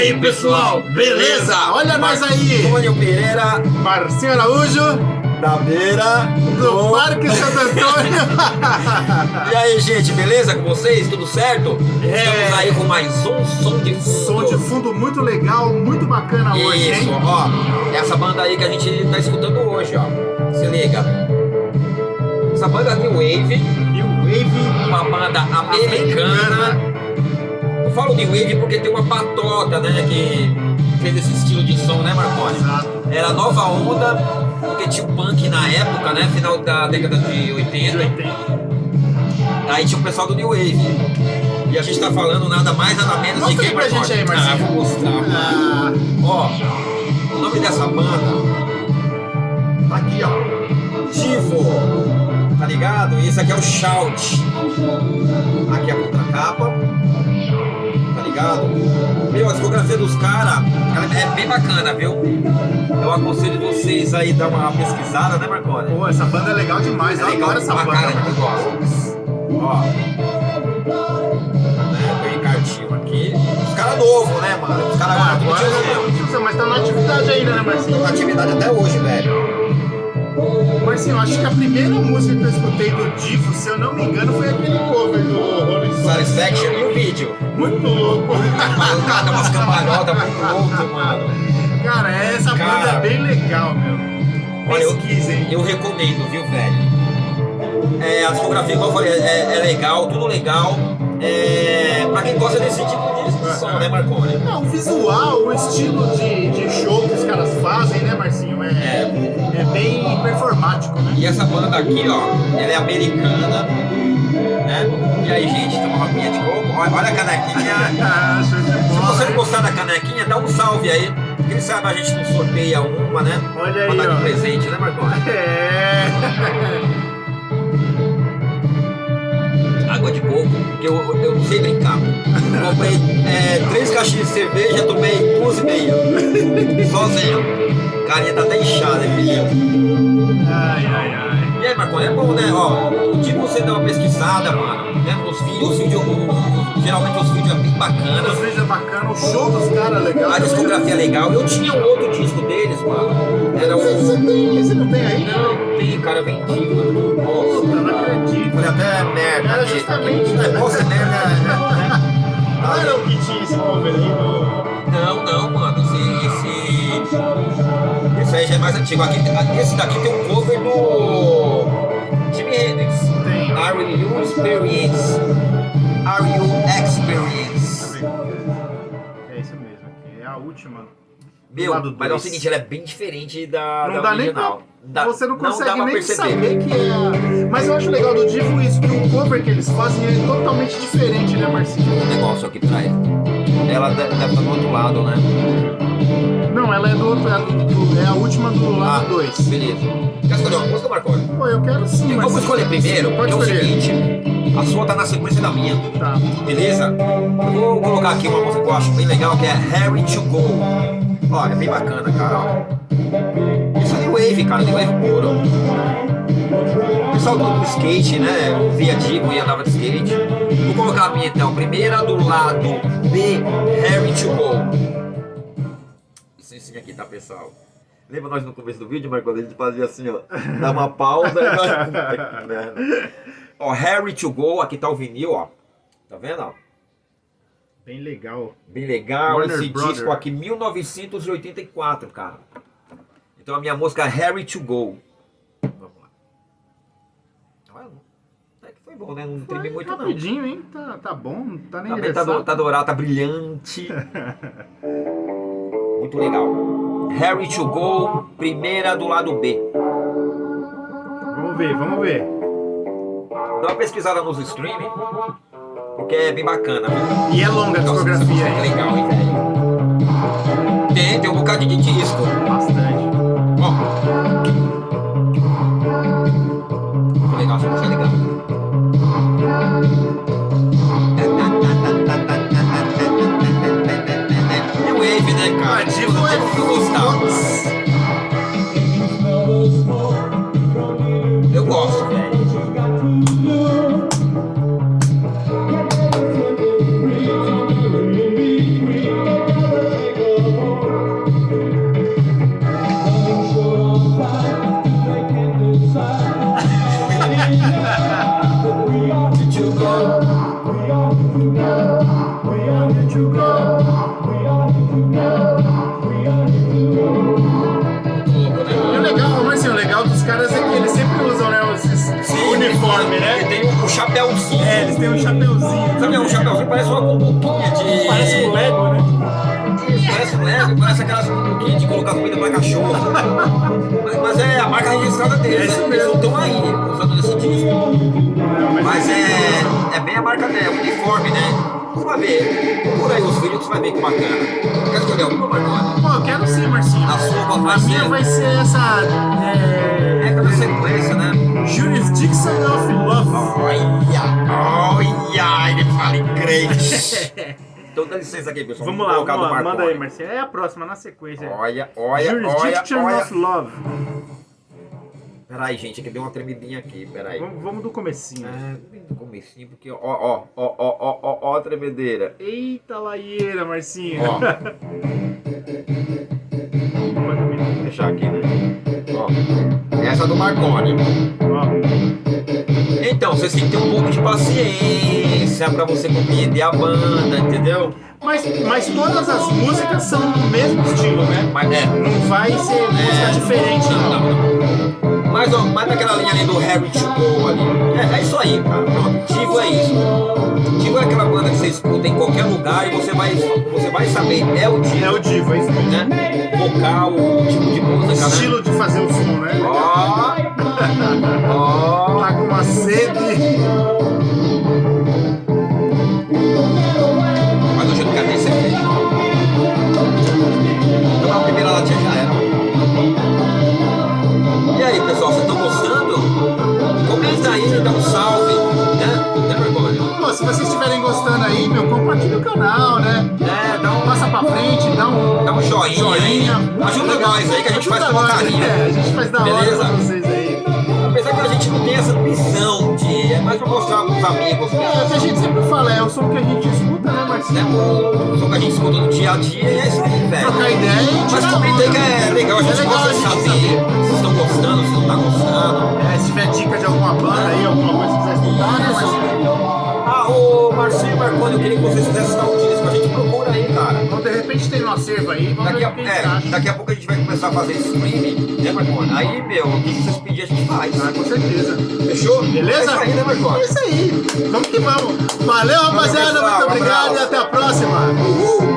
aí, pessoal, beleza? Olha nós aí! Antônio Pereira, Marcinho Araújo, da beira do Parque Santo Antônio. E aí, gente, beleza com vocês? Tudo certo? Estamos aí com mais um som de fundo. Som de fundo muito legal, muito bacana hoje, hein? Isso, ó, essa banda aí que a gente tá escutando hoje, ó. Se liga. Essa banda New Wave, uma banda americana. Eu falo New Wave porque tem uma patota, né, que fez esse estilo de som, né, Marconi? Exato. Era a nova onda, porque tinha o punk na época, né, final da década de 80. Aí tinha o pessoal do New Wave. E a gente tá falando nada mais, nada menos de Mostra quem, aí pra gente aí, Marcinho. Vou mostrar. Ó, o nome dessa banda tá aqui, ó. Divo. Tá ligado? E esse aqui é o Shout. Aqui é a contracapa. Tá ligado? Meu, a discografia dos caras é bem bacana, viu? Eu aconselho vocês aí dar uma pesquisada, né, Marconi? Pô, essa banda é legal demais, eu adoro essa pra banda. cara, eu gosto. Ó. Né, o Ricardinho aqui. Os caras novos, né, mano? Os caras agora tudo tiozinho. Mas tá na atividade ainda, né, Marcinho? Estão na atividade até hoje, velho. Marcinho, acho que a primeira música que eu escutei do Divo, se eu não me engano, foi aquele cover do Rolling Stones. Satisfaction e o vídeo. Muito louco. O cara dá umas cambalhotas muito loucas, mano. Cara, essa banda é bem legal, meu. Olha, Pesquisem. eu recomendo, viu, velho? A discografia, igual eu falei, é legal, tudo legal. Pra quem gosta desse tipo de som, né, Marconi? Não, o visual, o estilo de show que os caras fazem, né, Marcinho? É bem performático, né? E essa banda aqui, ó, ela é americana, né? E aí, gente, toma uma pinha de coco. Olha a canequinha. Show de Se bola. você não gostar da canequinha, dá um salve aí. Quem sabe a gente não sorteia uma, né? Olha aí, pra dar ó. de presente, né, Marconi? Água de coco, porque eu não sei brincar. Comprei 3 caixinhas de cerveja, tomei 2,5. Sozinho. Carinha tá até inchada, filho. Ai, ai, ai. E aí, Marconi, é bom, né? Ó, o tipo você dá uma pesquisada, mano, né? Nos vídeos, geralmente os vídeos é bem bacanas. Os vídeos é bacana, o show dos caras é legal. A discografia é legal. Eu tinha um outro disco deles, mano. Era Você não tem aí? Não tem, cara, eu vendi, mano. Puta, não Nossa, acredito. falei até merda. Era aqui. justamente, né? Nossa, merda. Não era o que tinha esse cover aí no... Não, mano. Esse aí já é mais antigo. Esse daqui tem um cover do Jimi Hendrix. Tem. Are You Experience? Are You Experience? É isso mesmo aqui, é a última. Meu, lado mas é o dois. seguinte, ela é bem diferente da Não dá nem original. pra... Você não consegue dá pra nem perceber. saber que é... Mas eu acho legal do Divo isso, que o cover que eles fazem é totalmente diferente, né, Marcinho? Um negócio aqui, peraí. Ela deve estar do outro lado, né? Não, ela é do outro, é a última do lado 2. Beleza. Quer escolher uma música, Marconi? Pô, eu quero sim, mas... Vamos escolher primeiro, Pode porque é o escolher. seguinte, a sua tá na sequência da minha, Tá. beleza? Eu vou colocar aqui uma música que eu acho bem legal, que é Harry to Go. Ó, é bem bacana, cara, ó. Isso é New Wave, cara, New Wave puro. O pessoal do skate, né? Eu via Divo e andava de skate. Vou colocar a minha então, primeira do lado B, Harry to Go. Esse aqui, tá, pessoal? Lembra nós no começo do vídeo, mas quando a gente fazia assim, ó, dá uma pausa e nós... Ó, Harry to Go, aqui tá o vinil, ó. Tá vendo, ó? Bem legal. Bem legal, Warner esse Brother. disco aqui, 1984, cara. Então a minha música é Harry to Go. Vamos lá. Olha, até que foi bom, né? Não tremi muito não. Rapidinho, hein? Tá bom, não tá nem Também engraçado. tá dourado, tá brilhante. Muito legal. Harry to Go, primeira do lado B. Vamos ver. Dá uma pesquisada nos streaming, porque é bem bacana, viu? E é longa a Nossa, discografia, é hein? legal, hein, velho? Tem um bocadinho de disco. Bastante. Ó. Muito legal, essa música é legal. New Wave, né, cara? Divo Todo é tempo que eu gostava. Eu gosto, velho. uniforme, né? Ele tem um chapéuzinho. É, eles têm um chapeuzinho. Sabe, um chapéuzinho parece uma cumbuquinha de... Parece um Lego, né? Parece um Lego, parece aquelas cumbuquinhas de colocar comida pra cachorro. Mas é a marca registrada deles, É isso né? Eles não estão aí usando esse disco. Mas é bem a marca dela, o uniforme, né? Você vai ver, procura aí os vídeos que você vai ver que bacana. Quer escolher alguma, Marconi? Pô, eu quero sim, Marcinho. A sua vai A minha ser... vai ser essa... É pela sequência, né? Jurisdiction of Love. Olha, ele fala inglês. Então dá licença aqui, pessoal. Vamos lá, manda aí, Marcinho. É a próxima, na sequência. Olha. Jurisdiction of Love. Peraí, gente, que deu uma tremidinha aqui, peraí. Vamos do comecinho. Do comecinho, porque ó a tremedeira. Eita laieira, Marcinho. Ó. Vou deixar aqui, né? Ó. Essa do Marconi. Então, vocês têm que ter um pouco de paciência pra você compreender a banda, entendeu? Mas todas as músicas são do mesmo estilo, né? Não vai ser música diferente, não. Mas naquela linha ali do Harry to Go ali. É isso aí, cara. Pronto. Divo é isso. Divo é aquela banda que você escuta em qualquer lugar e você vai saber. É o Divo. É o Divo, é isso mesmo. Né? Vocal, o tipo de música, estilo, né? de fazer o som, né? Tá com uma sede. Mas hoje eu não quero nem cerveja. Então a primeira latinha já era. E aí, pessoal, vocês estão gostando? Comenta aí, dá um salve, né? Marconi? Pô, se vocês estiverem gostando aí, compartilha o canal, né? Passa pra frente, dá um joinha. Ajuda nós aí que a gente faz com carinho. A gente faz da hora beleza? pra vocês aí. Apesar que a gente não tem essa missão de... É mais pra mostrar pros amigos. É o que a gente sempre fala, é o som que a gente escuta, né, Marcelo? O som que a gente escuta no dia a dia e é isso aí, velho. Trocar ideia e Mas comenta aí que é legal, a gente gosta de saber se estão gostando, se não tá gostando. Se tiver dica de alguma banda aí, alguma coisa que quiser escutar, né, Marcelo? Ô Marcinho e Marconi, eu queria que vocês fizessem dar um disco, a gente procura aí, cara. Então de repente tem no acervo aí, vamos ver o que a gente acha. Daqui a pouco a gente vai começar a fazer streaming, né, Marconi? Aí, o que vocês pedirem a gente faz. Com certeza. Fechou? Beleza? É isso aí, né, Marconi? É isso aí. Vamos que vamos. Valeu, rapaziada. Pessoal, Muito obrigado e até a próxima. Uhul.